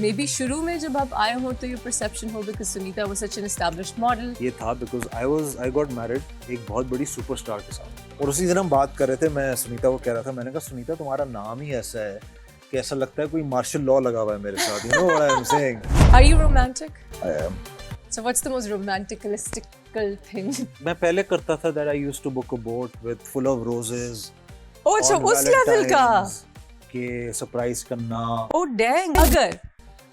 Maybe शुरू में जब आप आए हो तो your perception हो because Sunita was such an established model. ये था because I got married एक बहुत बड़ी सुपरस्टार के साथ और उसी दिन हम बात कर रहे थे. मैं सुनीता को कह रहा था, मैंने कहा सुनीता तुम्हारा नाम ही ऐसा है कि ऐसा लगता है कोई मार्शल लॉ लगा हुआ है मेरे साथ. You know what I'm saying? Are you romantic? I am. So what's the most romanticalistical thing? मैं पहले करता था that I used to book a boat with full of roses. Oh, अच्छा उस लेवल का. कि सरप्राइज करना. Oh dang. अगर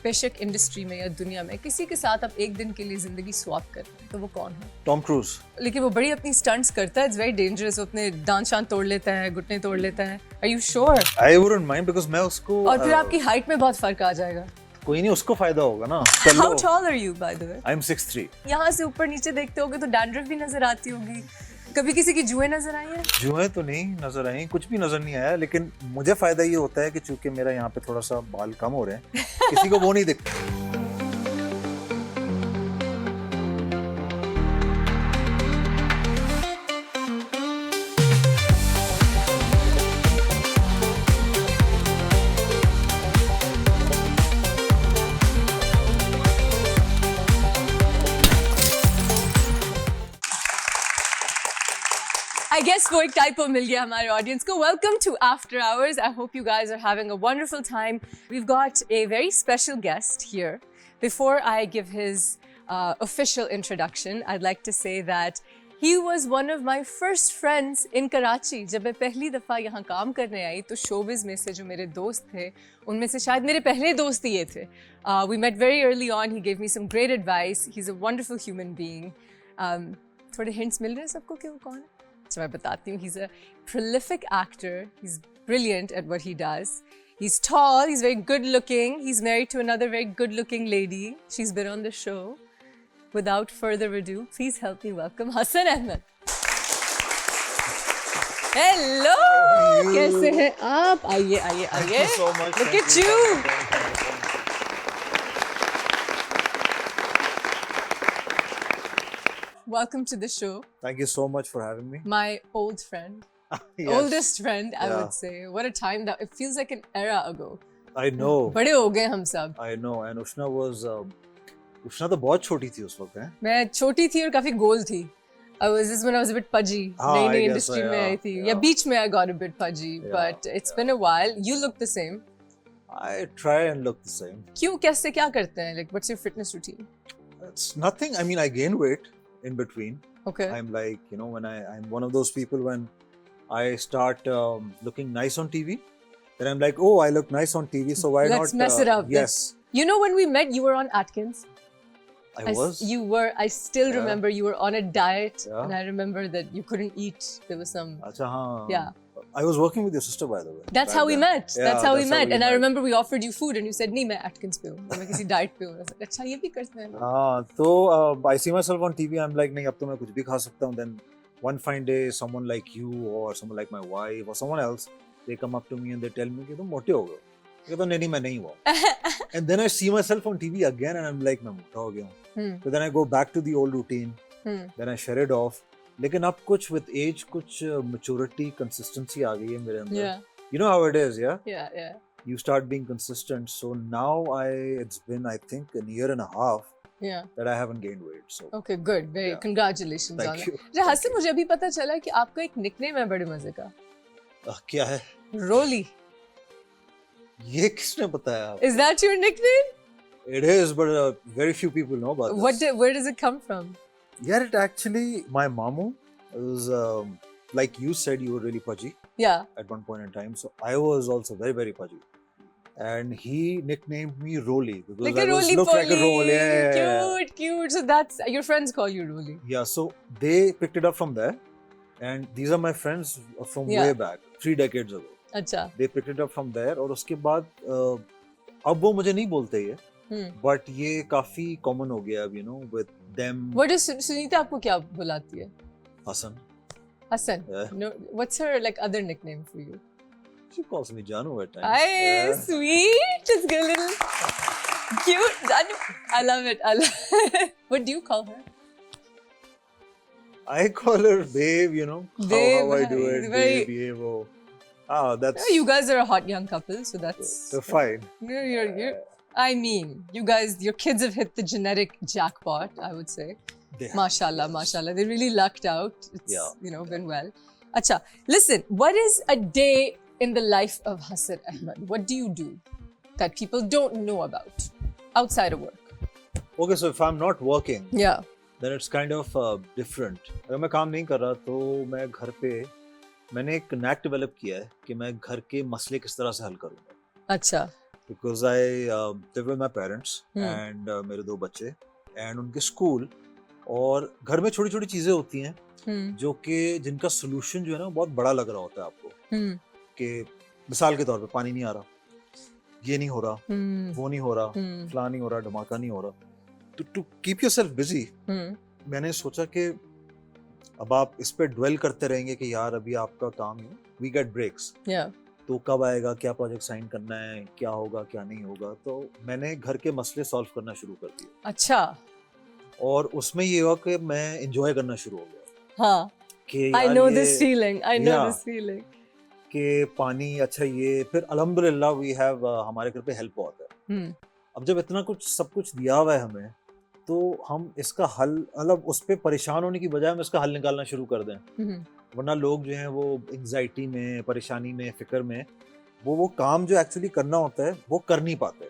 बेशक इंडस्ट्री में या दुनिया में किसी के साथ आप एक दिन के लिए जिंदगी स्वैप कर रहे हैं तो वो कौन है? Tom cruise. लेकिन वो बड़ी अपनी स्टंट्स करता है. It's very dangerous. वो अपने दांत शांत तोड़ लेता है, घुटने तोड़ लेता है. Are you sure? I wouldn't mind because मैं उसको और फिर आपकी हाइट में बहुत फर्क आ जाएगा. कोई नहीं, उसको फायदा होगा ना. How tall are you by the way? I'm 6'3". यहाँ से ऊपर नीचे देखते होगे तो डैंड्रफ भी नजर आती होगी. कभी किसी की जुएं नजर आई है? जुएं तो नहीं नजर आई, कुछ भी नजर नहीं आया, लेकिन मुझे फायदा ये होता है कि चूंकि मेरा यहाँ पे थोड़ा सा बाल कम हो रहे हैं, किसी को वो नहीं दिखता. I guess वो एक टाइपो मिल गया हमारे ऑडियंस को. Welcome to After Hours. I hope you guys are having a wonderful time. We've got a very special guest here. Before I give his official introduction, I'd like to say that he was one of my first friends in Karachi. जब मैं पहली दफ़ा यहाँ काम करने आई तो showbiz में से जो मेरे दोस्त थे उनमें से शायद मेरे पहले दोस्त ही ये थे. We met very early on. He gave me some great advice. He's a wonderful human being. थोड़े hints मिल रहे हैं सबको कि वो कौन है? So मैं बताती हूँ. He's a prolific actor. He's brilliant at what he does. He's tall. He's very good looking. He's married to another very good looking lady. She's been on the show. Without further ado, please help me welcome Hassan Ahmed. Hello. कैसे हैं आप? आइए आइए आइए. Thank you so much. Look at you. Welcome to the show. Thank you so much for having me. My old friend. Yes. Oldest friend, I Yeah. would say. What a time that it feels like an era ago. I know. बड़े हो गए हम सब. I know. And Ushna was Ushna तो बहुत छोटी थी उस वक्त, हैं? मैं छोटी थी और काफी गोल थी. This when I was a bit pudgy. हाँ, नई I नई guess इंडस्ट्री so, में yeah, आई थी. yeah. या बीच में I got a bit pudgy, Yeah, but it's been a while. You look the same. I try and look the same. क्यों? कैसे क्या करते हैं? Like what's your fitness routine? It's nothing. I mean, I gain weight in between. Okay. I'm like, you know, when I'm one of those people when I start looking nice on TV, then I'm like, oh, I look nice on TV, so why Let's not? mess it up. Yes, You know when we met, you were on Atkins. I was. You were. I still Yeah. remember you were on a diet, Yeah. and I remember that you couldn't eat. There was some. Acha, haan. Yeah. I was working with your sister, by the way. That's back how we then. met. Yeah, that's how we met. And I met. remember we offered you food, and you said, "नहीं मैं Atkins पे हूँ, मैं किसी diet पे हूँ." I said, अच्छा ये भी करते हैं. हाँ, तो I see myself on TV. I'm like, नहीं अब तो मैं कुछ भी खा सकता हूँ. Then one fine day, someone like you or someone like my wife or someone else, they come up to me and they tell me कि तुम मोटे हो गए. मैं कहता हूँ नहीं मैं नहीं हुआ. And then I see myself on TV again and I'm like मैं मोटा हो गया हूँ. So then I go back to the old routine. Then I shut it off. लेकिन अब कुछ with age कुछ maturity, consistency आ गई है मेरे अंदर. Yeah. You know how it is, yeah? Yeah, yeah. You start being consistent. So now it's been I think a year and a half Yeah. that I haven't gained weight. So Okay, good. Very Yeah. congratulations on thank that. you. अच्छा हासिम मुझे अभी पता चला कि आपका एक nickname है बड़े मजे का. क्या है? Rolly. ये किसने बताया? Is that your nickname? It is, but very few people know about this. Where does it come from? Yeah, it actually my mamu was like you said, you were really pudgy Yeah. at one point in time. So I was also very very pudgy, and he nicknamed me Rolly because Like I a roly looked like a roll. poly. Yeah. Cute, cute. So that's your friends call you Rolly. Yeah, so they picked it up from there, and these are my friends from Yeah. way back, 3 decades ago. अच्छा. They picked it up from there, और उसके बाद अब वो मुझे नहीं बोलते ये, but ये काफी common हो गया अब, you know, with them. What is Sunita आपको क्या बुलाती है? Hassan. Hassan. Yeah. No, what's her like other nickname for you? She calls me Janu at times. Ay, Yeah. sweet. Just get a little cute. Janu. I love it. I love it. What do you call her? I call her babe, you know. Babe, how I do it. very- Babe, ये वो. Ah, that's. Yeah, you guys are a hot young couple, so that's They're fine. you're I mean, you guys, your kids have hit the genetic jackpot, I would say. Mashallah, mashallah. They really lucked out. It's, been well. Acha, listen, what is a day in the life of Hasan Ahmed? What do you do that people don't know about outside of work? Okay, so if I'm not working, Yeah. then it's kind of different. अगर मैं काम नहीं कर रहा तो मैं घर पे मैंने एक नैक डेवलप किया है कि मैं घर के मसले किस तरह से हल करूँगा. Acha. Because I live with my parents and मेरे 2 बच्चे and उनके स्कूल और घर में छोटी छोटी चीजें होती हैं जो कि जिनका सोल्यूशन जो है ना बहुत बड़ा लग रहा होता है आपको कि मिसाल के तौर पे पानी नहीं आ रहा, ये नहीं हो रहा, वो नहीं हो रहा, फलां नहीं हो रहा, धमाका नहीं हो रहा. टू कीप योरसेल्फ बिजी मैंने सोचा कि अब आप इस पे ड्वेल करते रहेंगे कि यार अभी आपका काम है, वी गेट ब्रेक्स, तो कब आएगा, क्या प्रोजेक्ट साइन करना है, क्या होगा क्या नहीं होगा. तो मैंने घर के मसले सॉल्व करना शुरू कर दिए. अच्छा. और उसमें ये हुआ कि मैं एंजॉय करना शुरू हो गया. हाँ. कि I know this feeling. I know this feeling. कि पानी अच्छा ये फिर अल्हम्दुलिल्लाह वी हैव हमारे घर पे हेल्प बहुत है. अब जब इतना कुछ सब कुछ दिया हुआ है हमें तो हम इसका हल मतलब उस पे परेशान होने की बजाय हम इसका हल निकालना शुरू कर दें. वरना लोग जो हैं वो एंजाइटी में, परेशानी में, फिक्र में वो काम जो एक्चुअली करना होता है वो कर नहीं पाते.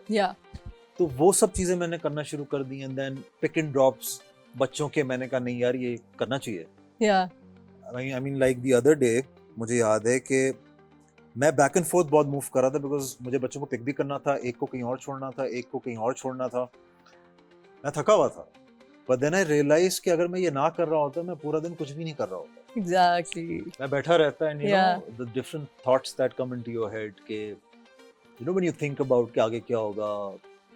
तो वो सब चीजें मैंने करना शुरू कर दी. And then pick and drops बच्चों के मैंने कहा नहीं यार ये करना चाहिए. I mean like the other day मुझे याद है कि मैं बैक एंड फोर्थ बहुत मूव कर रहा था बिकॉज मुझे बच्चों को पिक भी करना था, एक को कहीं और छोड़ना था, एक को कहीं और छोड़ना था. मैं थका हुआ था. बट देन आई रियलाइज कि अगर मैं ये ना कर रहा होता मैं पूरा दिन कुछ भी नहीं कर रहा होता. Exactly. मैं बैठा रहता and you know the different thoughts that come into your head के you know when you think about कि आगे क्या होगा,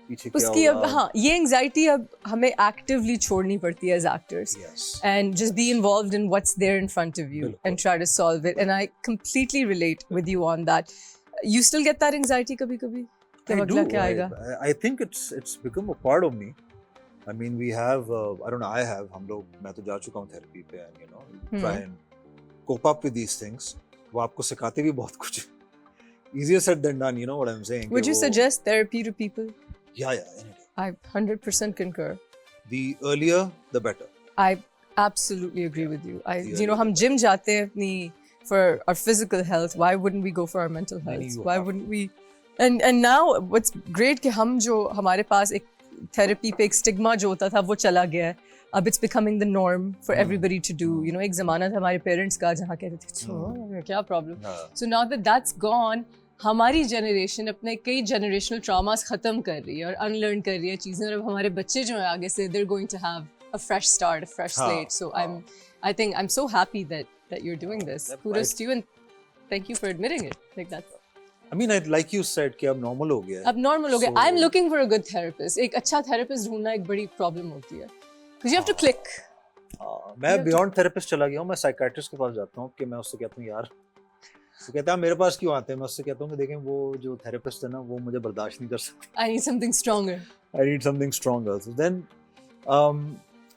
पीछे क्या उसकी होगा. अब हाँ ये एंजाइटी अब हमें एक्टिवली छोड़नी पड़ती है as actors and just be involved in what's there in front of you and try to solve it. And I completely relate with you on that. You still get that anxiety कभी-कभी कि अगला क्या आएगा? I think it's become a part of me. I mean we have I don't know, I have हम लोग मैं तो जा चुका हूँ थेरेपी पे and you know try and cope up with these things. वो आपको सिखाते भी बहुत कुछ. Easier said than done, you know what I'm saying. Would you suggest therapy to people? Yeah, any day. I 100% concur. The earlier the better. I absolutely agree with you. हम gym जाते हैं अपनी for our physical health. Why wouldn't we go for our mental health? Why wouldn't we? And now what's great कि हम जो हमारे पास एक therapy पे एक स्टिग्मा जो होता था वो चला गया है. अब it's becoming the norm for everybody to do. You know एक ज़माना था हमारे पेरेंट्स का जहाँ कहते थे क्या problem. So now that that's gone हमारी जनरेशन अपने कई जनरेशनल ट्रॉमास ख़त्म कर रही है और अनलर्न कर रही है चीज़ें. और अब हमारे बच्चे जो हैं आगे से they're going to have a fresh start, a fresh slate. So I think I'm so happy that you're doing this. Kudos to you and thank you for admitting it. Like that. I mean, like you said कि अब normal हो गया है. अब normal हो गया. I'm looking for a good therapist. एक अच्छा therapist ढूंढना एक बड़ी problem होती है. Because you have to click. मैं beyond therapist चला गया हूँ. मैं psychiatrist के पास जाता हूँ कि मैं उससे कहता हूँ यार तो कहता है मेरे पास क्यों आते हैं. मैं उससे कहता हूँ कि देखें वो जो थेरेपिस्ट है ना वो मुझे बर्दाश्त नहीं कर सकते. I need something stronger. I need something stronger. So then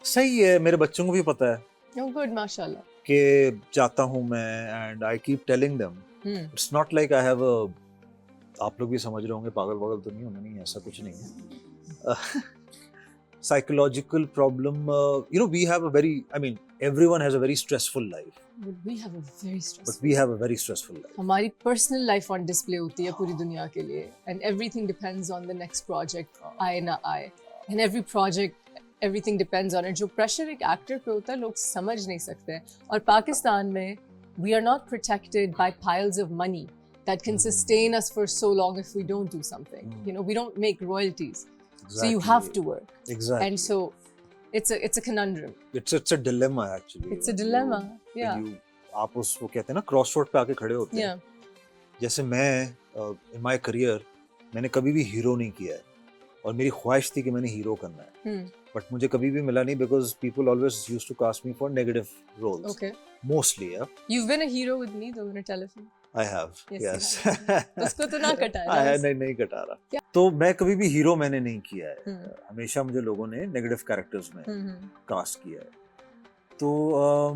सही है. मेरे बच्चों को भी पता है. Oh good, माशाल्लाह. कि जाता हूँ मैं and I keep telling them. It's not like I have a आप लोग भी समझ रहे होंगे पागल वागल तो नहीं होना नहीं ऐसा कुछ नहीं है. Psychological problem. You know we have a very I mean everyone has a very stressful life. But we have a very stressful. But we have a very stressful life. हमारी personal life on display होती है पूरी दुनिया के लिए and everything depends on the next project. आए ना आए and every project everything depends on it. जो pressure एक actor पे होता है लोग समझ नहीं सकते. और पाकिस्तान में we are not protected by piles of money that can sustain us for so long if we don't do something. You know, we don't make royalties. Exactly. So you have to work. Exactly. And so it's a conundrum. It's a dilemma actually. It's a dilemma. Yeah. आप उस वो कहते हैं ना cross road पे आके खड़े होते हैं. जैसे मैं in my career मैंने कभी भी हीरो नहीं किया है और मेरी ख्वाहिश थी कि मैंने हीरो करना है. बट मुझे कभी भी मिला नहीं because people always used to cast me for negative roles. Okay. Mostly, yeah. You've been a hero with me though in a telefilm. I have. Yes. उसको तो ना कटाया. नहीं कटा रहा. तो मैं कभी भी हीरो मैंने नहीं किया है. हमेशा मुझे लोगों ने नेगेटिव कैरेक्टर्स में कास्ट किया है. तो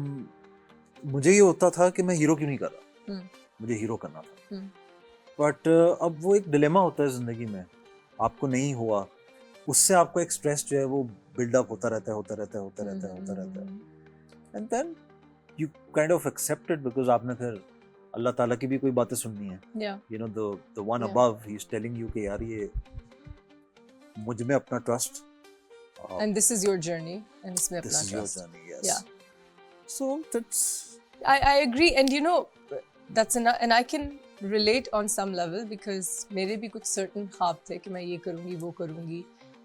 मुझे ये होता था कि मैं हीरो क्यों नहीं कर रहा. मुझे हीरो करना था. बट अब वो एक डिलेमा होता है जिंदगी में. आपको नहीं हुआ, उससे आपको एक स्ट्रेस जो है वो बिल्डअप होता रहता है and then you kind of accept it because आपने फिर अल्लाह ताला की भी कोई बातें सुननी है, you know the one above he is telling you कि यार ये मुझ में अपना trust and this is your journey and इसमें अपना this is your trust. journey, yes. Yeah. So that's I agree, and you know that's and I can relate on some level because मेरे भी कुछ certain ख्वाब थे कि मैं ये करूँगी वो करूँगी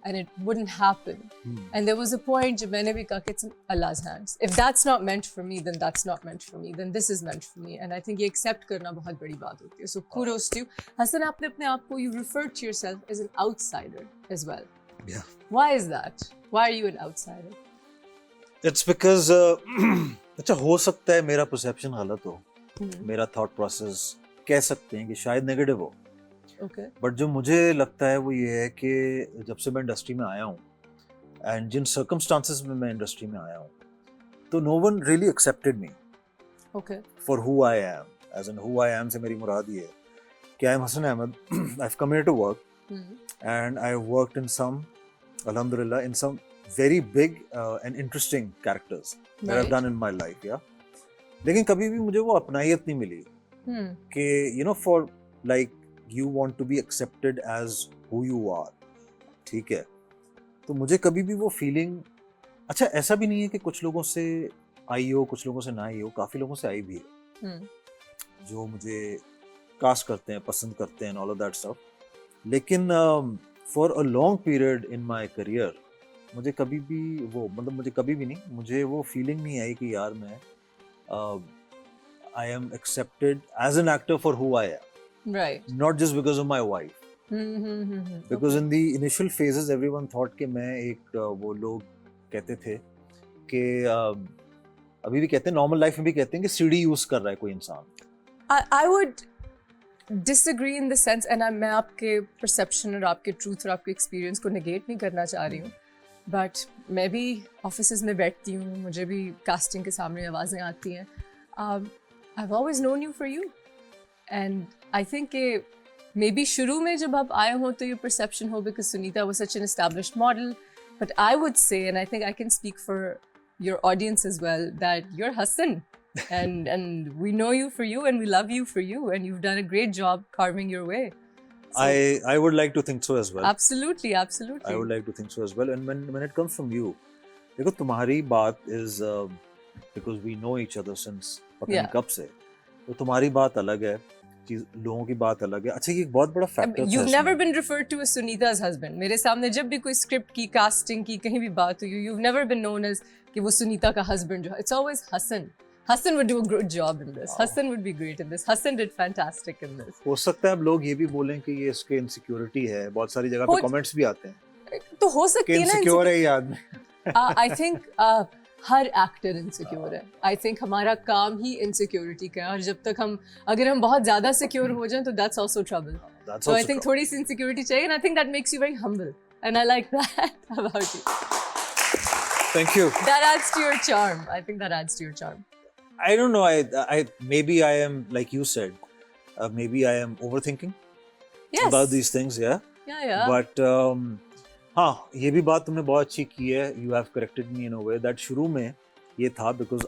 and it wouldn't happen. And there was a point जब मैंने भी कहा कि it's in Allah's hands. If that's not meant for me, then that's not meant for me. Then this is meant for me. And I think ये accept करना बहुत बड़ी बात होती है. So kudos to you. Hassan, आपने अपने आप को, you referred to yourself as an outsider as well. yeah. Why is that? Why are you an outsider? It's because अच्छा हो सकता है मेरा परसेप्शन गलत हो, मेरा थॉट प्रोसेस कह सकते हैं कि शायद नेगेटिव हो, बट जो मुझे लगता है वो ये है कि जब से मैं इंडस्ट्री में आया हूँ एंड जिन सर्कमस्टांसेस में मैं इंडस्ट्री में आया हूँ, तो no one really accepted me for who I am. As an who I am से मेरी मुराद ये है कि I am Hasan Ahmed. I have come here to work and I have worked in some, alhamdulillah, in some very big and interesting characters that I've done in my life, yeah. लेकिन कभी भी मुझे वो अपनायत नहीं मिली कि you know for like you want to be accepted as who you are, ठीक है. तो मुझे कभी भी वो फीलिंग, अच्छा ऐसा भी नहीं है कि कुछ लोगों से आई हो कुछ लोगों से ना आई हो, काफी लोगों से आई भी है जो मुझे कास्ट करते हैं, पसंद करते हैं, all of that stuff. लेकिन for a long period in my career मुझे कभी भी वो, मतलब मुझे कभी भी नहीं, मुझे वो फीलिंग नहीं आई कि यार मैं I am accepted as an actor for who I am, not just because of my wife. Because in the initial phases everyone thought कि मैं एक वो लोग कहते थे कि अभी भी कहते हैं, नॉर्मल लाइफ में भी कहते हैं कि सीढ़ी यूज कर रहा है कोई इंसान. I would disagree in the sense, and मैं आपके perception और आपके truth और आपके experience को negate नहीं करना चाह रही हूँ, but मैं भी offices में बैठती हूँ, मुझे भी casting के सामने आवाज़ें आती हैं. I've always known you for you, and I think कि maybe शुरू में जब आप आए हो तो ये perception हो because Sunita was such an established model, but I would say, and I think I can speak for your audience as well, that you're Hassan. and we know you for you and we love you for you and you've done a great job carving your way. So, I would like to think so as well. Absolutely. I would like to think so as well. And when it comes from you, देखो तुम्हारी बात is because we know each other since पता नहीं कब से, तो तुम्हारी बात अलग है, लोगों की बात अलग है. अच्छा ये एक बहुत बड़ा फैक्टर है. You've never been referred to as Sunita's husband. मेरे सामने जब भी कोई स्क्रिप्ट की, कास्टिंग की, कहीं भी बात हुई, you've never been known as कि वो सुनीता का हस्बैंड जो है. It's always Hassan. Hassan would do a good job in this. Hassan would be great in this. Hassan did fantastic in this. हो सकता है अब लोग ये भी बोलें कि ये इसके इनसिक्योरिटी है. बहुत सारी जगह पे कमेंट्स भी आते हैं. तो हो सकती है ना. इनसिक्योर है ये आदमी. I think her actor insecure है. I think हमारा काम ही इनसिक्योरिटी का है और जब तक अगर हम बहुत ज्यादा सिक्योर हो जाएं तो that's also trouble. So I think थोड़ी सी इनसिक्योरिटी चाहिए and I think that makes you very humble and I like that about you. Thank you. That adds to your charm. I think that adds to your charm. I don't know. I maybe I am like you said. Maybe I am overthinking about these things. Yeah. But हाँ, ये भी बात तुमने बहुत अच्छी की है. You have corrected me in a way that शुरू में ये था because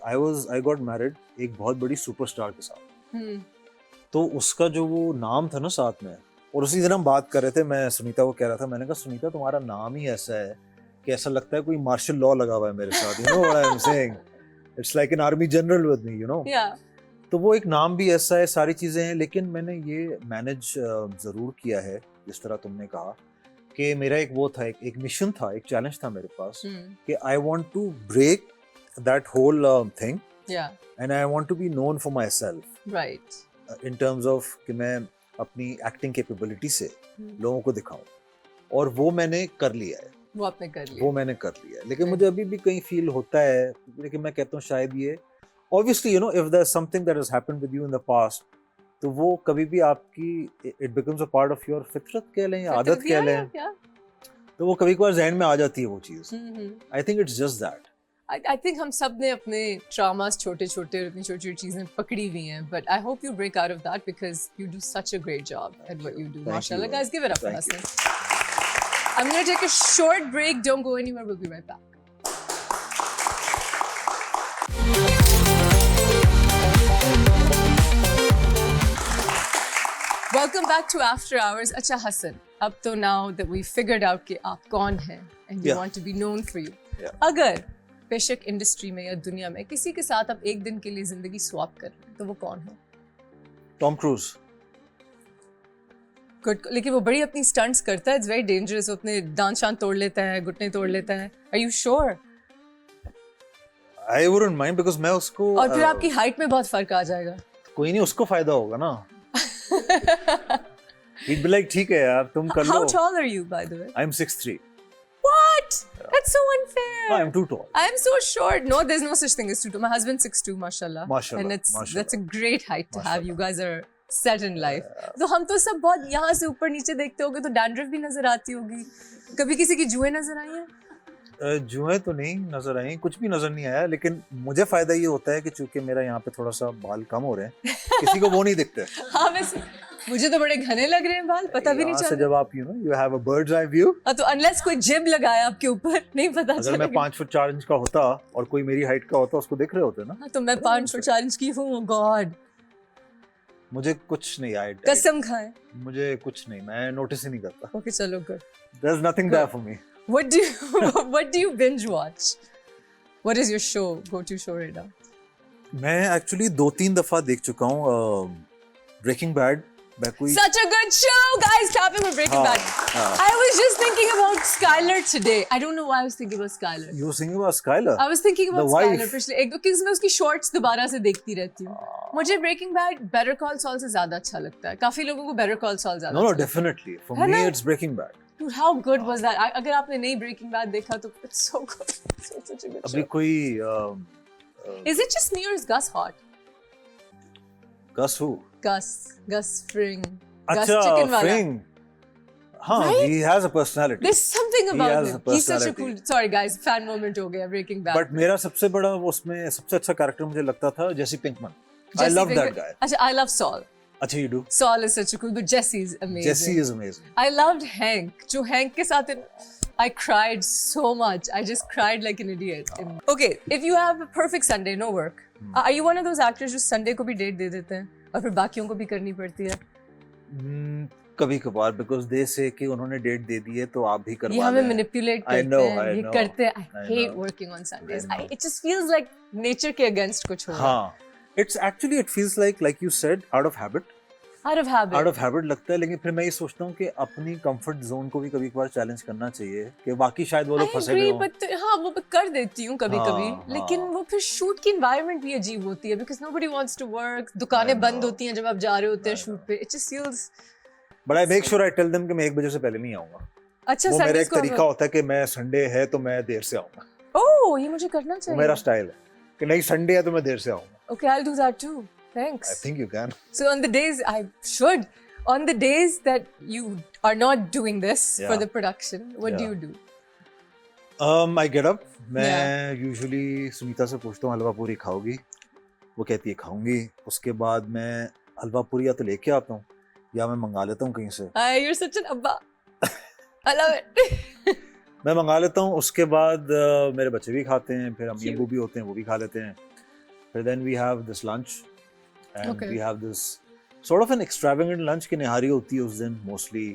I got married एक बहुत बड़ी सुपरस्टार के साथ. तो उसका जो वो नाम था ना साथ में, और उसी दिन हम बात कर रहे थे, मैं सुनीता को कह रहा था, मैंने कहा सुनीता तुम्हारा नाम ही ऐसा है कि ऐसा लगता है कोई मार्शल लॉ लगा हुआ है मेरे साथ. You know what I'm saying? It's like an army general with me, you know. Yeah. तो वो एक नाम भी ऐसा है, सारी चीजें हैं, लेकिन मैंने ये मैनेज जरूर किया है जिस तरह तुमने कहा कि मेरा एक वो था, एक मिशन था, एक चैलेंज था मेरे पास कि I want to break that whole thing and I want to be known for myself, right, in terms of कि मैं अपनी एक्टिंग कैपेबिलिटी से लोगों को दिखाऊं, और वो मैंने कर लिया है. वो मैंने कर लिया है. लेकिन मुझे अभी भी कहीं फील होता है, लेकिन मैं कहता हूँ शायद ये obviously you know if there's something that has happened with you in the past, तो वो कभी भी आपकी it becomes a part of your फितरत कह लें या आदत कह लें, तो वो कभी कभार ज़हन में आ जाती है वो चीज़. I think it's just that. I think हम सब ने अपने traumas छोटे-छोटे और अपनी छोटी-छोटी चीज़ें पकड़ी हुई हैं, but I hope you break out of that because you do such a great job at what you do. Mashallah, guys, give it up for us. I'm going to take a short break. Don't go anywhere. We'll be right back. Welcome back to After Hours. Acha Hassan, अब तो now that we figured out कि आप कौन हैं and you want to be known for you. अगर बेशक industry में या दुनिया में किसी के साथ आप एक दिन के लिए जिंदगी स्वैप कर रहे हैं तो वो कौन हो? Tom cruise. गुड, लेकिन वो बड़ी अपनी स्टंट्स करता है. It's very dangerous. वो अपने दांत शांत तोड़ लेता है, घुटने तोड़ लेता है. Are you sure? I wouldn't mind because मैं उसको और फिर आपकी हाइट में बहुत फर्क आ जाएगा. कोई नहीं, उसको फायदा होगा ना. He'd be like, ठीक है यार, तुम कर लो. How tall are you, by the way? I'm 6'3". What? That's so unfair. No, I'm too tall. I'm so short. No, there's no such thing as too tall. My husband's 6'2", mashallah. Mashallah. And Mashallah. that's a great height to have. Mashallah. You guys are set in life. तो हम तो सब बहुत यहाँ से ऊपर नीचे देखते होंगे तो डैंड्रफ भी नजर आती होगी. कभी किसी की जुएं नजर आई हैं? जुएं तो नहीं नजर आई, कुछ भी नजर नहीं आया, लेकिन मुझे फायदा ये होता है कि चूंकि मेरा यहाँ पे थोड़ा सा बाल कम हो रहे हैं, किसी को वो नहीं दिखते. हाँ, वैसे मुझे तो बड़े घने लग रहे हैं बाल, पता भी नहीं चल रहा. जब आप you have a bird's eye view. तो अनलेस कोई जिब लगाया आपके ऊपर नहीं पता चलेगा. अगर मैं 5 फुट 4 इंच का होता और कोई मेरी हाइट का होता, उसको देख रहे होते ना. तो मैं 5 फुट 4 इंच की हूँ. गॉड, मुझे कुछ नहीं आया. कसम खाएं. मुझे कुछ नहीं, मैं नोटिस ही नहीं करता. ओके, चलो good. There's nothing there for me. What do you binge watch? What is your go to show right now? मैं एक्चुअली 2-3 दफा देख चुका हूँ Breaking Bad. Such a good show, guys. Clapping for Breaking Bad. I was just thinking about Skylar today. I don't know why I was thinking about Skylar. You were thinking about Skylar? I was thinking about Skylar. wife. पिछले एक दो क्योंकि मैं उसकी shorts दोबारा से देखती रहती हूँ. मुझे Breaking Bad Better Call Saul से ज्यादा अच्छा लगता है. काफी लोगों को Better Call Saul ज्यादा. No, definitely. For me, it's Breaking Bad. Dude, how good was that? अगर आपने नई Breaking Bad देखा तो it's so good. It's such a good show. अभी कोई Is it just me or is Gus hot? Gus who? Gus Fring. अच्छा, Fring. हाँ, Right? he has a personality. There's something about has him. a He's such a personality. cool. Sorry guys, fan moment हो गया Breaking Bad. But मेरा सबसे बड़ा उसमें सबसे अच्छा कैरेक्टर मुझे लगता था Jesse Pinkman. I love that guy. अच्छा, I love Saul. अच्छा, you do? Saul is such a cool, but Jesse's amazing. Jesse is amazing. I loved Hank. जो Hank के साथ I cried so much. I just cried like an idiot. Okay, if you have a perfect Sunday, no work, are you one of those actors जो Sunday को भी date दे देते हैं और फिर बाकियों को भी करनी पड़ती है? कभी कभार, because they say कि उन्होंने डेट दे दी है तो आप भी करवा लें. ये हमें manipulate करते हैं, ये know. करते हैं. I hate working on Sundays. It just feels like nature के against कुछ हो रहा है. हाँ, it feels like you said, out of habit. Out of habit. Out of habit लगता है, लेकिन फिर मैं ये सोचता हूँ कि अपनी कंफर्ट जोन को भी कभी कभार चैलेंज करना चाहिए कि बाकी शायद वो लोग फंसे हुए हों. हाँ, वो कर देती हूँ कभी-कभी, हाँ, लेकिन वो फिर शूट की एनवायरनमेंट भी अजीब होती है because nobody wants to work. दुकानें बंद होती हैं जब आप जा रहे होते हैं शूट पे. It just feels. But I make sure I tell them कि मैं 1 बजे से पहले नहीं आऊँगा. अच्छा, वो मेरा एक तरीका होता है कि मैं संडे है तो मैं देर से आऊँगा. ओह, ये मुझे करना चाहिए. वो मेरा स्टाइल है कि नहीं संडे है तो मैं देर से आऊँगा. Okay, I'll do that too. Thanks. I think you can. So on the days I should. On the days that you are not doing this for the production, what do you do? I get up. मैं usually Sunita से पूछता हूँ हलवा पूरी खाओगी? वो कहती है खाऊंगी. उसके बाद मैं हलवा पूरी या तो लेके आता हूँ या मैं मंगा लेता हूँ कहीं से. You're such an abba. I love it. मैं मंगा लेता हूँ. उसके बाद मेरे बच्चे भी खाते हैं, फिर अम्मी अब्बू भी होते हैं, वो भी खा लेते हैं. फिर then we have this lunch and we have this sort of an extravagant lunch कि निहारी होती है उस दिन mostly.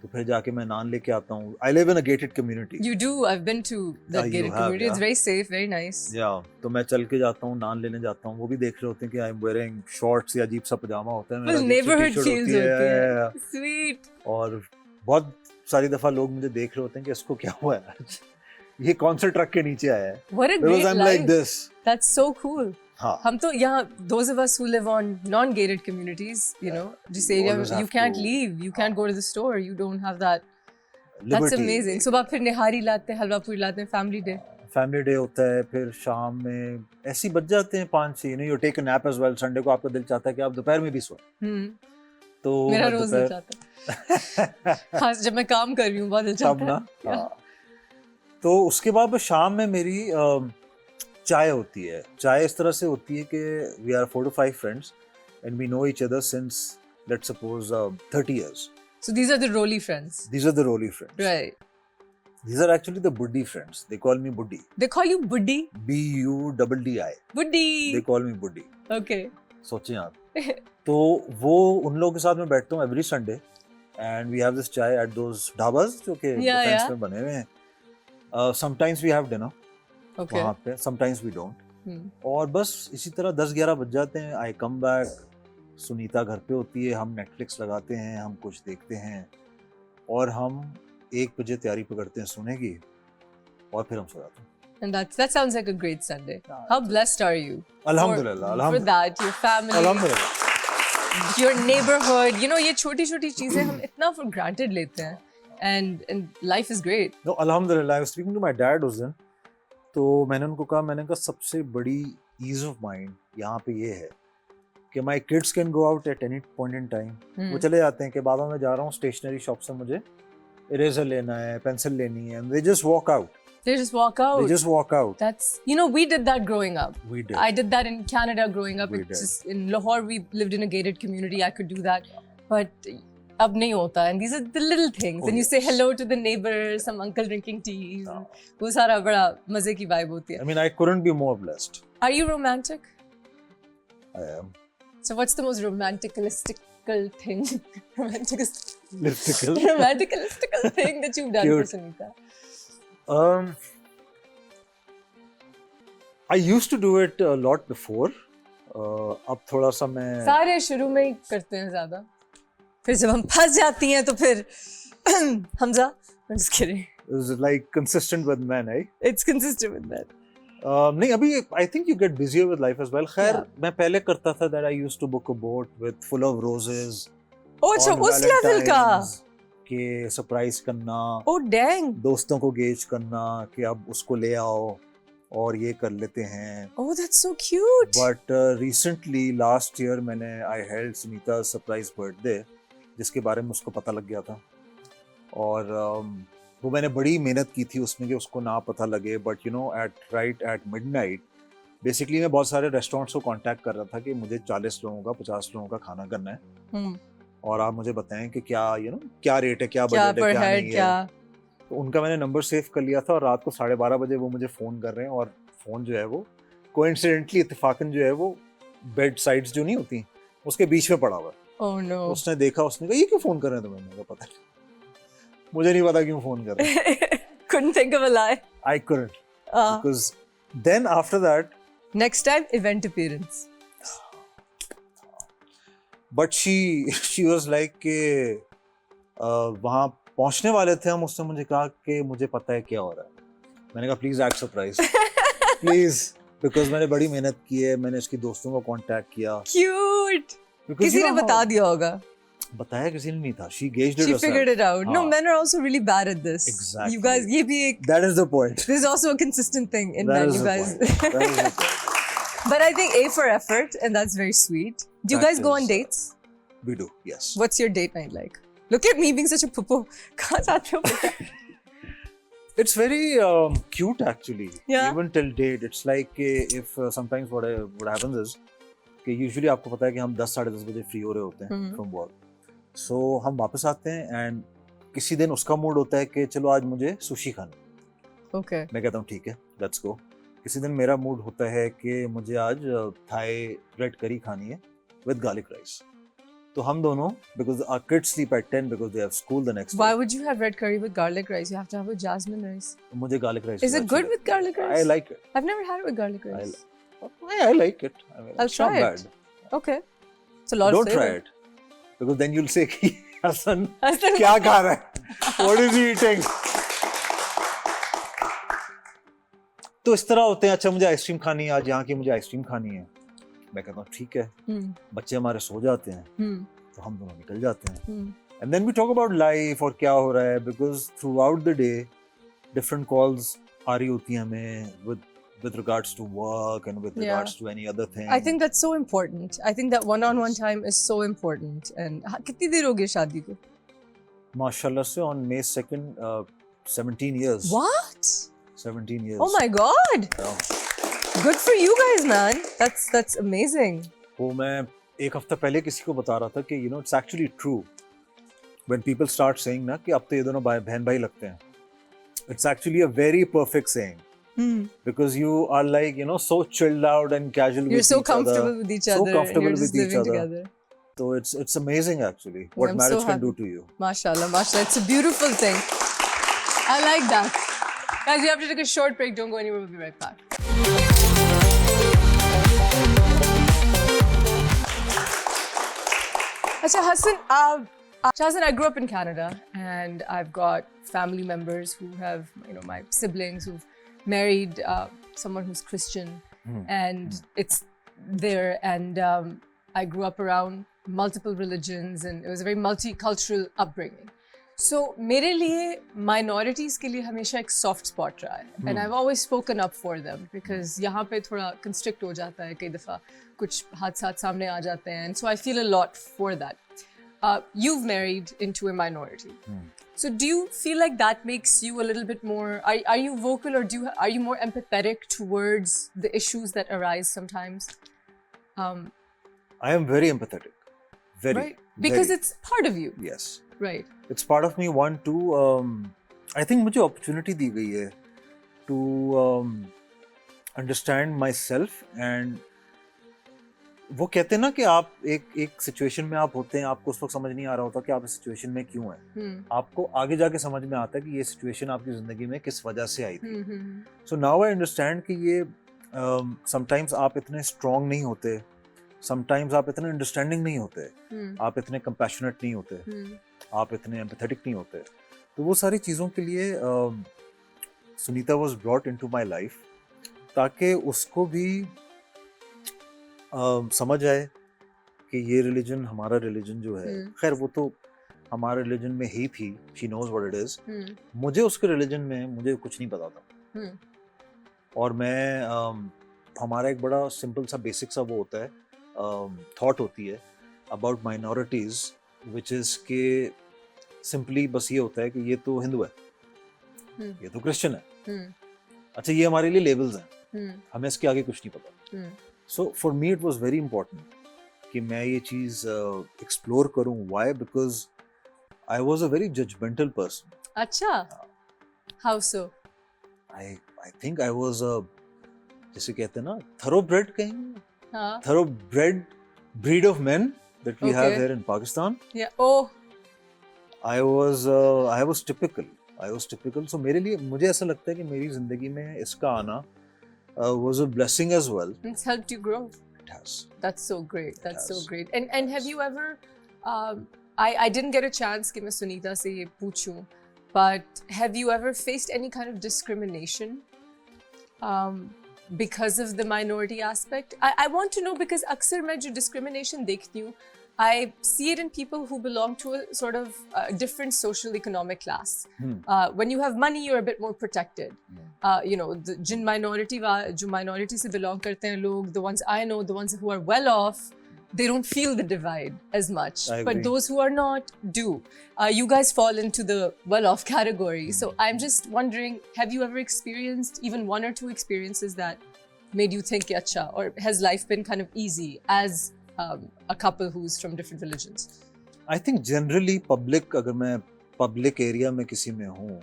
तो फिर जाके मैं नान लेके आता हूँ. I live in a gated community. You do. I've been to that gated community. It's very safe, very nice. Yeah. तो मैं चल के जाता हूँ, नान लेने जाता हूँ. वो भी देख रहे होते हैं कि I'm wearing shorts या अजीब सा पजामा होता है. मेरा neighborhood feels होती है. Sweet. और बहुत सारी दफा लोग मुझे देख रहे होते हैं कि इसको क्या हुआ है आज. ये कौन से ट्रक के नीचे आया है. What a great life. Like this. That's so cool. हाँ. हम तो यहाँ those of us who live on non-gated communities, you know, जिस area में you can't leave, you can't go to the store, you don't have that. That's amazing. सुबह फिर निहारी लाते हैं, हलवा पूरी लाते हैं, family day. Family day होता है, फिर शाम में ऐसी बज जाते हैं 5-6. You know, you take a nap as well. Sunday को आपका दिल चाहता है कि आप दोपहर में भी सोएं. तो मेरा रोज दिल चाहता है. हाँ, जब मैं काम कर रही हूँ बहुत दिल चाहता है. तो उसके बाद शाम में मेरी चाय होती है. चाय इस तरह से होती है कि we are 4 to 5 friends and we know each other since, let's suppose, 30 years. So these are the Rolly friends. These are the Rolly friends. Right. These are actually the Buddy friends. They call me Buddy. They call you Buddy? Buddy. Buddy. They call me Buddy. Okay. सोचें आप. तो वो उन लोगों के साथ मैं बैठता हूँ every Sunday and we have this chai at those dhabas जो कि defense में बने हुए हैं. Sometimes we have dinner. Okay. वहाँ पे. Sometimes we don't. और बस इसी तरह 10-11 बज जाते हैं. I come back. सुनीता घर पे होती है. हम Netflix लगाते हैं. हम कुछ देखते हैं. और हम 1 बजे तैयारी पकड़ते हैं सोने की और फिर हम सो जाते हैं. And that sounds like a great Sunday. How blessed are you? Alhamdulillah. For that, your family, Alhamdulillah. your neighborhood. You know, ये छोटी-छोटी चीजें हम इतना for granted लेते हैं. And life is great. No, Alhamdulillah. I was speaking to my dad उस दिन. तो मैंने उनको कहा सबसे बड़ी ease of mind यहाँ पे ये है कि my kids can go out at any point in time. वो चले जाते हैं कि बाबा मैं जा रहा हूँ स्टेशनरी शॉप से मुझे इरेजर लेना है, पेंसिल लेनी है, and they just walk out. They just walk out. They just walk out. That's, you know, we did that growing up. We did. I did that in Canada growing up. We It's did. just in Lahore, we lived in a gated community. I could do that. But ab nahi hota. And these are the little things. Oh, and you yes. say hello to the neighbors, some uncle drinking tea. वो सारा बड़ा मजे की vibe होती है. I mean, I couldn't be more blessed. Are you romantic? I am. So what's the most romanticalistical thing? Listicle. Romanticalistical thing that you've done Cute. for Sunita? I used to do it a lot before. अब थोड़ा सा मैं सारे शुरू में ही करते हैं ज्यादा. फिर जब हम फंस जाती हैं तो फिर Hamza. I'm just kidding. it was like consistent with men, eh? It's consistent with that. नहीं अभी I think you get busier with life as well. खैर Yeah. मैं पहले करता था that I used to book a boat with full of roses. Oh, अच्छा on उस level का. Valentine's के सरप्राइज करना, Oh dang. दोस्तों को गेज करना कि अब उसको ले आओ और ये कर लेते हैं. Oh, that's so cute. But recently last year मैंने I held Sunita's surprise birthday जिसके बारे में उसको पता लग गया था और वो मैंने बड़ी मेहनत की थी उसमें कि उसको ना पता लगे. But you know at midnight basically मैं बहुत सारे रेस्टोरेंट्स को कांटेक्ट कर रहा था कि मुझे 40 लोगों का 50 लोगों का खाना करना है और आप मुझे बताएं कि क्या क्या रेट है, क्या बजट है, क्या नहीं है. तो उनका मैंने नंबर सेव कर लिया था और रात को 12:30 बजे वो मुझे फ़ोन कर रहे हैं और फ़ोन जो है वो कोइंसिडेंटली इत्तेफाकन जो है वो बेड साइड्स जो नहीं होती उसके बीच में पड़ा हुआ है. Oh no. उसने देखा, उसने कहा ये क्यों फ़ोन कर रहे हैं तुम्हें. मैंने कहा पता नहीं, मुझे नहीं पता क्यों फ़ोन कर रहे हैं. Couldn't think of a lie. I couldn't because then after that Next time, event appearance. but she was like कि वहाँ पहुँचने वाले थे हम. उसने मुझे कहा कि मुझे पता है क्या हो रहा है. मैंने कहा please act surprise please because मैंने बड़ी मेहनत की है. मैंने इसकी दोस्तों को कांटेक्ट किया. Cute. Because किसी you ने know बता how- दिया होगा. बताया किसी ने नहीं था. She gauged it She herself. figured it out. No, हाँ. men are also really bad at this. Exactly. You guys, ये भी एक. That is the point. This is also a consistent thing in That men. is You the guys. point. That is the point. But I think A for effort, and that's very sweet. Do you That guys go on is- dates? We do, yes. What's your date night like? Look at me being such a puppo. कहाँ जाते हो? It's very cute actually. Yeah. Even till date, it's like if sometimes what happens is कि usually आपको पता है कि हम 10-10:30 बजे फ्री हो रहे होते हैं from work. So हम वापस आते हैं and किसी दिन उसका मूड होता है कि चलो आज मुझे सुशी खाना. Okay. मैं कहता हूँ ठीक है, let's go. किसी दिन मेरा मूड होता है कि मुझे आज थाई रेड करी खानी है with garlic rice. तो हम दोनों because our kids sleep at 10 because they have school the next Why day. would you have red curry with garlic rice? You have to have with jasmine rice. मुझे garlic rice. Is it good with garlic rice? I like it. I've never had it with garlic rice. I like it. I mean, I'll it's try not it. bad. Okay. It's a lot Don't of try flavor. it because then you'll say कि Hasan Hasan- क्या खा रहा है? What is he eating? तो इस तरह होते हैं. अच्छा मुझे आइसक्रीम खानी है आज, यहाँ की मुझे आइसक्रीम खानी है. मैं कहता हूँ ठीक है. बच्चे हमारे सो जाते हैं तो हम दोनों निकल जाते हैं. And then we talk about life और क्या हो रहा है because throughout the day different calls आ रही होती हैं हमें with regards to work and with regards to any other thing. I think that's so important. I think that one-on-one time is so important. And कितनी देर हो गई शादी को? माशाल्लाह से on May 2nd 17 years. What? 17 years. Oh my God! Yeah. Good for you guys, man. That's amazing. वो मैं एक हफ्ता पहले किसी को बता रहा था कि it's actually true when people start saying ना कि अब तो ये दोनों बहन भाई लगते हैं. It's actually a very perfect saying. Because you are like, you know, so chilled out and casual You're with so each comfortable other. with each So other. comfortable and you're just with each living other. together. So it's amazing actually what I'm marriage so can do happy. to you. Mashallah, mashallah. It's a beautiful thing. I like that. Guys, we have to take a short break. Don't go anywhere. We'll be right back. Acha, Hassan, I grew up in Canada, and I've got family members who have, my siblings who've married someone who's Christian, and it's there. And I grew up around multiple religions, and it was a very multicultural upbringing. So, मेरे लिए minorities के लिए हमेशा एक soft spot रहा है, and I've always spoken up for them because यहाँ पे थोड़ा constrict हो जाता है, कई दफ़ा कुछ हादसात सामने आ जाते हैं, and so I feel a lot for that. You've married into a minority, so do you feel like that makes you a little bit more? Are you vocal, or are you more empathetic towards the issues that arise sometimes? I am very empathetic. Very. Right, because very. it's part of you. Yes. Right. It's part of me. One, two. I think मुझे opportunity दी गई है to understand myself, and वो कहते हैं ना कि आप एक सिचुएशन में आप होते हैं, आपको उस वक्त समझ नहीं आ रहा होता कि आप इस सिचुएशन में क्यों हैं. आपको आगे जाके समझ में आता है कि ये सिचुएशन आपकी जिंदगी में किस वजह से आई थी. सो नाउ आई अंडरस्टैंड कि ये समटाइम्स आप इतने स्ट्रांग नहीं होते, समटाइम्स आप इतने अंडरस्टैंडिंग नहीं होते, आप इतने कंपैशनेट नहीं होते, आप इतने एम्पैथेटिक नहीं होते. तो वो सारी चीज़ों के लिए Sunita was brought into my life ताकि उसको भी समझ आए कि ये रिलीजन हमारा रिलीजन जो है, खैर वो तो हमारे रिलीजन में ही थी, she knows what it is. मुझे उसके रिलीजन में मुझे कुछ नहीं पता था, और मैं हमारा एक बड़ा सिंपल सा बेसिक सा वो होता है, थॉट होती है अबाउट माइनॉरिटीज, विच इज के सिंपली बस ये होता है कि ये तो हिंदू है, ये तो क्रिश्चियन है, अच्छा ये हमारे लिए लेबल्स हैं, हमें इसके आगे कुछ नहीं पता. So for me it was very important कि मैं ये चीज़ एक्सप्लोर करूं. Why? Because I was a very judgmental person. अच्छा, how so? I think I was जैसे कहते हैं ना thoroughbred कहेंगे, thoroughbred breed of men that we have here in Pakistan. Yeah. Oh. I was typical. So मेरे लिए मुझे ऐसा लगता है कि मेरी जिंदगी में इसका आना was a blessing as well. It's helped you grow. It has. That's so great. That's so great. And have you ever? I didn't get a chance कि मैं सुनीता से ये पूछूं, but have you ever faced any kind of discrimination because of the minority aspect? I want to know because अक्सर मैं जो discrimination देखती हूँ, I see it in people who belong to a sort of different social economic class. When you have money, you're a bit more protected. Jin minority से belong करते हैं लोग, the ones I know, the ones who are well off, they don't feel the divide as much. But those who are not do. You guys fall into the well off category. So I'm just wondering, have you ever experienced even one or two experiences that made you think, acha, or has life been kind of easy as a couple who's from different religions? I think generally अगर मैं public area में किसी में हूँ,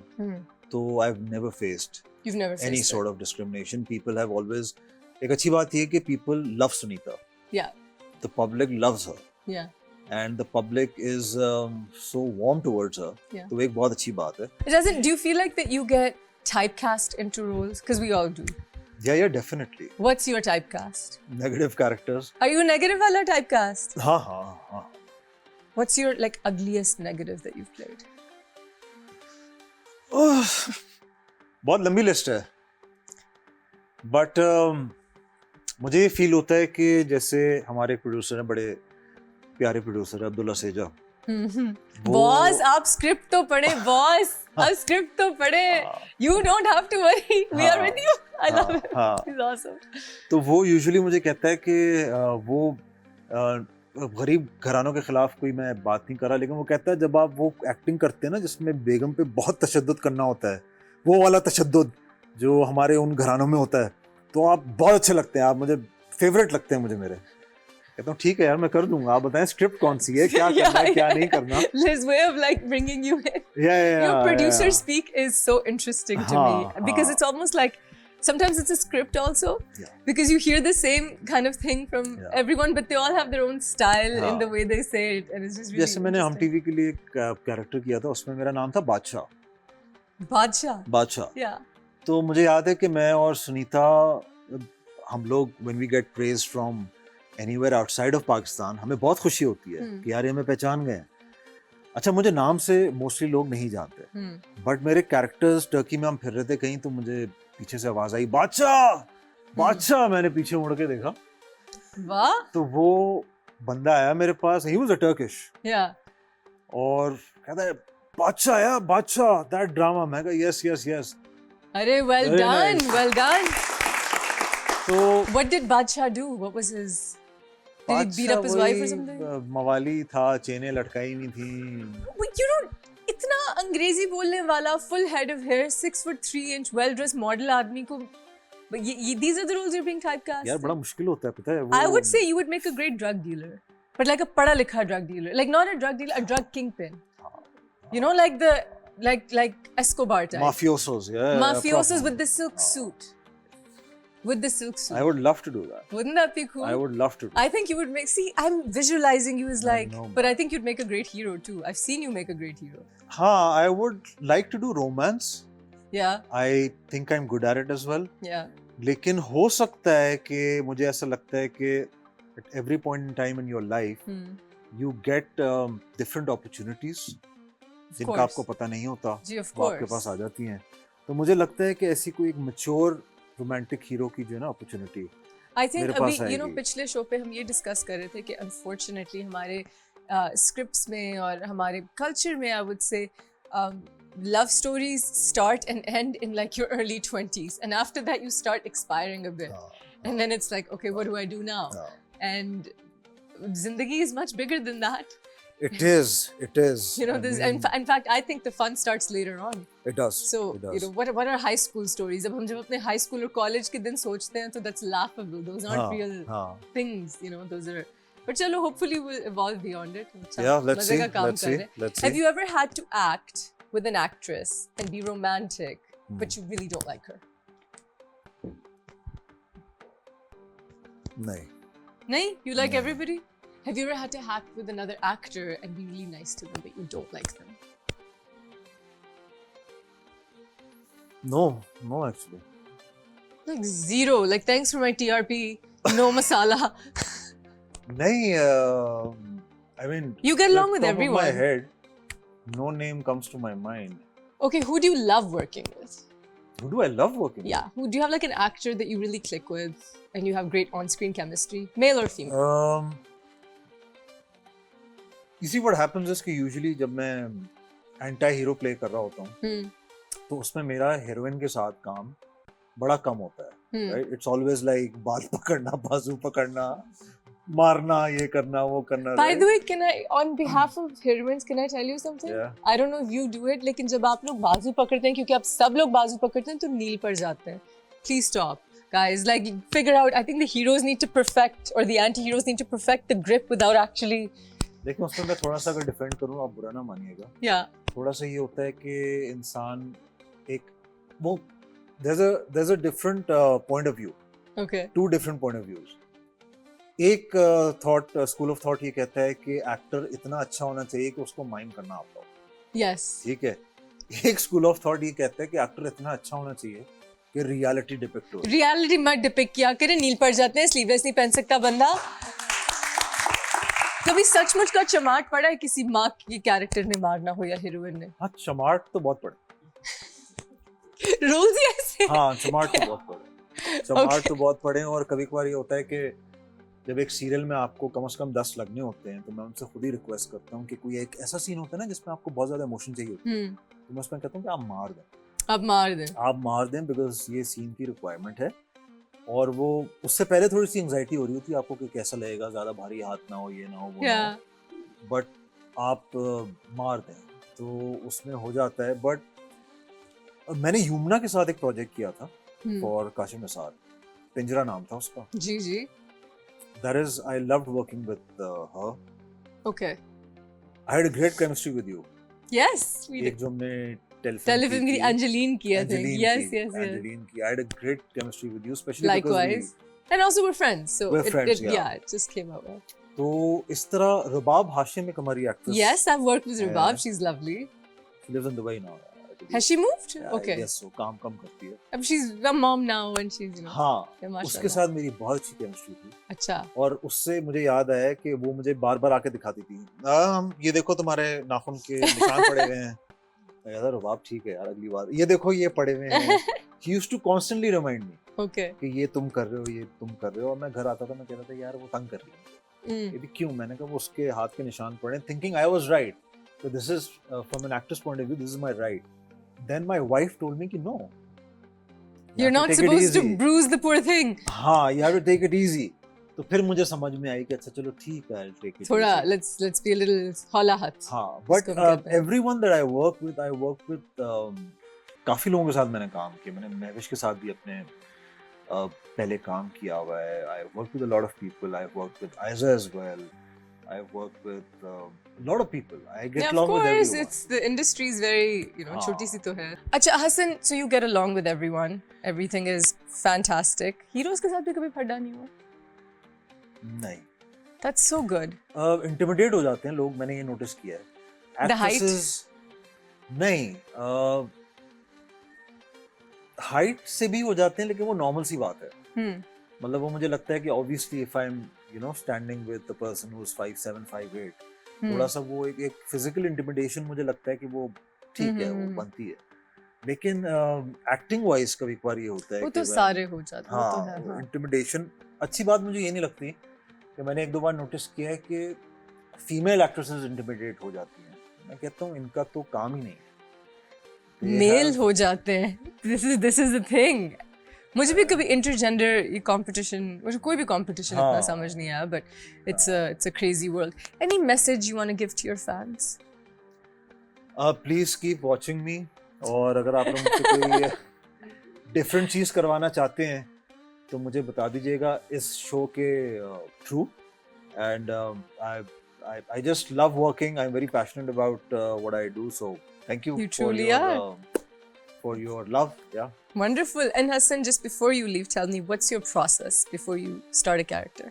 तो I've never faced You've never faced any sort of discrimination. People have always, एक अच्छी बात ये कि people love Sunita. Yeah. The public loves her. Yeah. And the public is so warm towards her. Yeah. तो एक बहुत अच्छी बात है. Do you feel like that you get typecast into roles? Because we all do. Yeah, definitely. What's your typecast? Negative characters. Are you a negative wala typecast? हाँ. What's your ugliest negative that you've played? बहुत लंबी list है. But मुझे ये feel होता है कि जैसे हमारे प्रोड्यूसर हैं, बड़े प्यारे प्रोड्यूसर है अब्दुल्ला सेजा. बॉस, आप स्क्रिप्ट तो पढ़े बॉस, आप स्क्रिप्ट तो पढ़े. You don't have to worry. We are with you. I love it. He's awesome. तो वो यूजुअली मुझे कहता है कि वो गरीब घरानों के खिलाफ कोई मैं बात नहीं कर रहा, लेकिन वो कहता है जब आप वो एक्टिंग करते हैं ना जिसमें बेगम पे बहुत तशद्दुद करना होता है, वो वाला तशद्दुद जो हमारे उन घरानों में होता है, तो आप बहुत अच्छे लगते हैं, आप मुझे फेवरेट लगते हैं मुझे मेरे. कहता हूँ ठीक है यार मैं कर दूंगा, आप बताएं स्क्रिप्ट कौन सी है, क्या करना है क्या नहीं करना. His way of like bringing you in. Yeah. Your producer speak is so interesting to me because हाँ. it's almost like sometimes it's a script also because you hear the same kind of thing from everyone, but they all have their own style in the way they say it, and it's just really जैसे मैंने हम TV के लिए एक character किया था, उसमें मेरा नाम था बादशाह. Yeah. तो मुझे याद है कि मैं और सुनीता, हम लोग when we get praised from anywhere outside of Pakistan, हमें बहुत खुशी होती है कि यार ये हमें पहचान गए. अच्छा, मुझे नाम से मोस्टली लोग नहीं जानते, बट मेरे कैरेक्टर्स टर्की में हम फिर रहे थे कहीं, तो मुझे पीछे से आवाज आई बादशाह. मैंने पीछे मुड़ के देखा, वाह, तो वो बंदा आया मेरे पास, ही वाज अ टर्किश, और कहता है बादशाह दैट ड्रामा. मैं कहा यस. अरे well done. तो what did Badshah do? What was his, did he beat up his wife or something? मवाली था, चेनें लटकाई हुई थी. You know, इतना अंग्रेजी बोलने वाला, full head of hair, 6'3" well dressed model आदमी को, these are the roles you're being typecast. यार बड़ा मुश्किल होता है, पता है वो. I would say you would make a great drug dealer, but like a पढ़ा लिखा drug dealer, like not a drug dealer, a drug kingpin. You know, like the like Escobar type. Mafiosos with the silk suit. With the silk suit. I would love to do that. Wouldn't that be cool? I would love to. I think you would make. See, I'm visualizing you as like, but I think you'd make a great hero too. I've seen you make a great hero. I would like to do romance. Yeah. I think I'm good at it as well. Yeah. लेकिन हो सकता है कि मुझे ऐसा लगता है कि at every point in time in your life, you get different opportunities. जिनका आपको पता नहीं होता, वो आपके पास आ जाती हैं. तो मुझे लगता है कि ऐसी कोई एक मैच्योर रोमांटिक हीरो की जो है ना अपॉर्चुनिटी, आई थिंक अभी पिछले शो पे हम ये डिस्कस कर रहे थे कि अनफॉर्चुनेटली हमारे स्क्रिप्ट्स में और हमारे कल्चर में, I would say love stories start and end in like your early 20s, and after that you start expiring a bit, and then it's like, okay, what do I do now? And zindagi is much bigger than that. It is. You know, in fact, I think the fun starts later on. It does. So, you know, what are high school stories? अब हम जब अपने high school और college के दिन सोचते हैं, तो that's laughable. Those aren't real things, you know. Those are. But चलो, hopefully we'll evolve beyond it. Yeah, let's see. Have you ever had to act with an actress and be romantic, but you really don't like her? नहीं. You like everybody? Have you ever had to act with another actor and be really nice to them, but you don't like them? No, actually. Like zero. Like, thanks for my TRP. No masala. नहीं, I mean. You get along with everyone. Top of my head, no name comes to my mind. Okay, who do you love working with? Who do I love working with? Yeah. Who do you have like an actor that you really click with and you have great on-screen chemistry, male or female? You see, what happens is कि usually जब मैं anti hero play कर रहा होता हूँ, तो उसमें मेरा हीरोइन के साथ काम बड़ा कम होता है. Right? It's always like बाल पकड़ना, बाजू पकड़ना, मारना, ये करना, वो करना. By the way, can I, on behalf of heroines, can I tell you something? Yeah. I don't know if you do it, लेकिन जब आप लोग बाजू पकड़ते हैं, क्योंकि आप सब लोग बाजू पकड़ते हैं, तो नील पर जाते हैं. Please stop, guys. Like, figure out. I think the heroes need to perfect, or the anti-heroes need to perfect the grip without actually. लेकिन उसमें मैं थोड़ा सा अगर डिफेंड करूँ, आप बुरा ना मानिएगा. Yeah. थोड़ा सा ये होता है कि इंसान एक वो there's a different point of view. Okay. Two different point of views. एक स्कूल ऑफ थॉट ये कहता है कि एक्टर इतना अच्छा होना चाहिए कि उसको माइम करना आता हो. Yes. ठीक है. एक स्कूल ऑफ थॉट ये कहता है कि एक्टर इतना अच्छा होना चाहिए कि रियलिटी डिपिक्ट हो. रियलिटी मत डिपिक्ट किया करे. नील पड़ जाते हैं, स्लीवलेस नहीं पहन सकता बंदा. कभी सचमुच का चमाट पड़ा है किसी माँ के कैरेक्टर ने मारना हो या हीरोइन ने? हाँ, चमाट तो बहुत पड़े. रोल्स ही ऐसे. हाँ, चमाट तो बहुत पड़े. चमाट तो बहुत पड़े. और कभी कभार ये होता है कि जब एक सीरियल में आपको कम से कम 10 लगने होते हैं, तो मैं उनसे खुद ही रिक्वेस्ट करता हूँ कि कोई एक ऐसा सीन होता है ना जिसमें आपको बहुत ज्यादा इमोशन चाहिए होती है, तो मैं उसमें कहता हूँ कि आप मार दें बिकॉज ये सीन की रिक्वायरमेंट है. और वो उससे पहले थोड़ी सी एंजाइटी हो रही होती है आपको कि कैसा लगेगा, ज्यादा भारी हाथ ना हो, ये ना हो, वो ना हो, बट आप मार दें तो उसमें हो जाता है. बट मैंने युमना के साथ एक प्रोजेक्ट किया था फॉर काशिम निसार. पिंजरा नाम था उसका. जी. that is, I loved working with her. Okay. I had a great chemistry with you. Yes, we एक जो हमने Telefilm की Angeline की I think. Yes. Angeline की. I had a great chemistry with you, especially Likewise. And also we're friends, so we're friends, it just came out well. तो इस तरह रबाब हाशिम एक हमारी actress. Yes, I've worked with Rubab. She's lovely. She lives in Dubai now. Has she moved? Yeah, Okay. Yes, so काम कम करती है. अब she's a mom now and she's हाँ, उसके साथ मेरी बहुत अच्छी केमिस्ट्री थी. अच्छा. और उससे मुझे याद आया कि वो मुझे बार-बार आके दिखाती थी. हम ये देखो तुम्हारे नाखून के निशान पड़े हुए हैं. यार रबाब ठीक है यार, अगली बार ये देखो ये पड़े हुए हैं. He used to constantly remind me. Okay. कि ये तुम कर रहे हो, ये तुम कर रहे हो. और मैं घर आता था, मैं कहता था यार वो तंग कर रही है. ये भी क्यों? मैंने कहा वो उसके हाथ के निशान पड़े. Thinking I was right. So this is from an actor's point of view, this is my right. Then my wife told me कि no. You're not supposed to bruise the poor thing. हाँ, you have to take it easy. तो फिर मुझे समझ में आई कि अच्छा चलो ठीक है, I'll take it थोड़ा easy. let's be a little हौला हाथ. हाँ, but everyone that I work with काफी लोगों के साथ मैंने काम किया. मैंने महविश के साथ भी अपने पहले काम किया हुआ है. I worked with a lot of people. I worked with Aiza as well. I worked with a lot of people. I get along with everyone. Of course, it's the industry is very, छोटी सी तो है. अच्छा Hassan, so you get along with everyone. Everything is fantastic. Heroes के साथ भी कभी फड्डा नहीं हुआ? नहीं. That's so good. Intimidate हो जाते हैं लोग, मैंने ये नोटिस किया है. The height? नहीं. हाइट से भी हो जाते हैं, लेकिन वो नॉर्मल सी बात है. मतलब वो मुझे लगता है कि obviously if I'm standing with the person who's 5'7", 5'8", थोड़ा सा वो एक physical intimidation मुझे लगता है कि वो ठीक है, वो बनती है. लेकिन एक्टिंग वाइज कभी बार ये होता है वो तो सारे हो जाते हैं. हाँ, तो है. इंटिमिडेशन अच्छी बात मुझे ये नहीं लगती कि मैंने एक दो बार नोटिस किया है कि फीमेल एक्ट्रेसेस इंटिमिडेट हो जाती हैं. मैं कहता हूँ इनका तो काम ही नहीं है. मेल हो जाते हैं. This is the thing. मुझे भी कभी इंटरजेंडर कंपटीशन, मुझे कोई भी कंपटीशन इतना समझ नहीं आया, but it's a crazy world. Any message you want to give to your fans? Please keep watching me. और अगर आप लोग मुझसे कोई डिफरेंट चीज करवाना चाहते हैं तो मुझे बता दीजिएगा इस शो के through. And I just love working. I'm very passionate about what I do. So thank you for your love. Yeah. Wonderful. And Hassan, just before you leave, tell me what's your process before you start a character?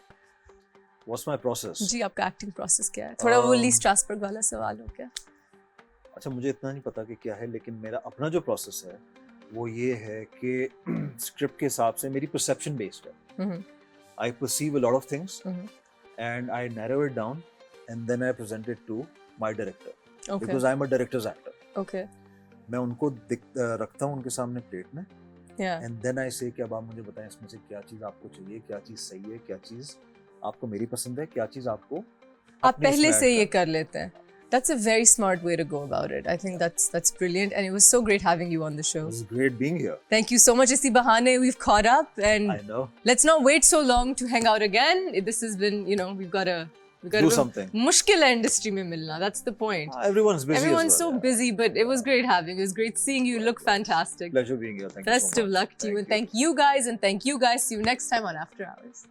What's my process? जी, आपका acting process क्या है? थोड़ा वो Lee Strasberg वाला सवाल हो क्या? अच्छा, मुझे इतना नहीं पता कि क्या है, लेकिन मेरा अपना जो प्रोसेस है वो ये है कि स्क्रिप्ट के हिसाब से मेरी परसेप्शन बेस्ड है. I perceive a lot of things and I narrow it down and then I present it to my director. Okay. Because I'm a director's actor. Okay. मैं उनको रखता हूँ उनके सामने प्लेट में. Yeah. And then I say कि अब आप मुझे बताएं इसमें से क्या चीज़ आपको चाहिए, क्या चीज़ सही है, क्या चीज़ आपको मेरी पसंद है, क्या चीज़ आपको आप पहले से ये कर लेते हैं. That's a very smart way to go about it. I think that's brilliant, and it was so great having you on the show. It was great being here. Thank you so much. Isi bahane we've caught up, and I know. Let's not wait so long to hang out again. This has been, we've got to do something. मुश्किल है industry में मिलना. That's the point. Everyone's busy. Everyone's as well, so busy, but it was great having you. It was great seeing you. You look fantastic. Pleasure being here. Thank you so much. Best of luck to you, and thank you guys, and thank you guys. See you next time on After Hours.